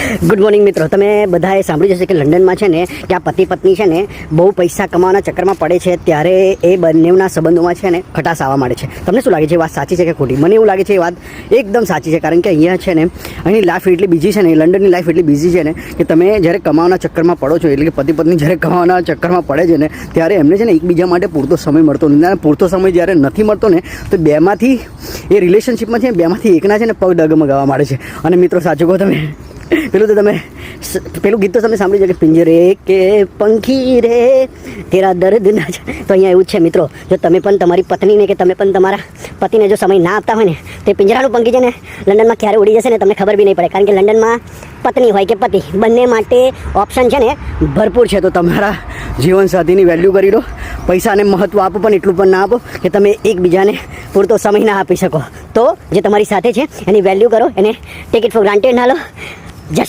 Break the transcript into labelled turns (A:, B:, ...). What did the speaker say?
A: Good morning મિત્રો, તમે બધાએ સાંભળ્યું જશે કે લંડનમાં છે ને કે આ પતિ પત્ની છે ને બહુ પૈસા કમાવાના ચક્કરમાં પડે છે ત્યારે એ બંનેના સંબંધોમાં છે ને ખટાશ આવવા માંડે છે. તમને શું લાગે છે, એ વાત સાચી છે કે ખોટી? મને એવું લાગે છે એ વાત એકદમ સાચી છે, કારણ કે અહીંયા છે ને અહીંની લાઈફ એટલી બીજી છે ને, લંડનની લાઈફ એટલી બીજી છે ને કે તમે જ્યારે કમાવાના ચક્કરમાં પડો છો, એટલે કે પતિ પત્ની જ્યારે કમાવાના ચક્કરમાં પડે છે ને ત્યારે એમને છે ને એકબીજા માટે પૂરતો સમય મળતો નથી. અને પૂરતો સમય જ્યારે નથી મળતો ને તો બેમાંથી એ રિલેશનશિપમાં છે બેમાંથી એકના છે ને પગ ડગમગાવા માંડે છે. અને મિત્રો સાચું કહો, તમે પેલું ગીત તો તમે સાંભળ્યું છે કે પિંજરે કે પંખી રે તેરા દર્દ ના. તો અહીંયા એવું જ છે મિત્રો, જો તમે પણ તમારી પત્નીને કે તમે પણ તમારા પતિને જો સમય ના આપતા હોય ને તો પિંજરાનું પંખી છે ને લંડનમાં ક્યારે ઉડી જશે ને તમને ખબર બી નહીં પડે. કારણ કે લંડનમાં પત્ની હોય કે પતિ બંને માટે ઓપ્શન છે ને ભરપૂર છે. તો તમારા જીવનસાથીની વેલ્યુ કરી દો, પૈસાને મહત્ત્વ આપો પણ એટલું પણ ના આપો કે તમે એકબીજાને પૂરતો સમય ના આપી શકો. તો જે તમારી સાથે છે એની વેલ્યુ કરો, એને ટેક ઇટ ફોર ગ્રાન્ટેડ ના લો.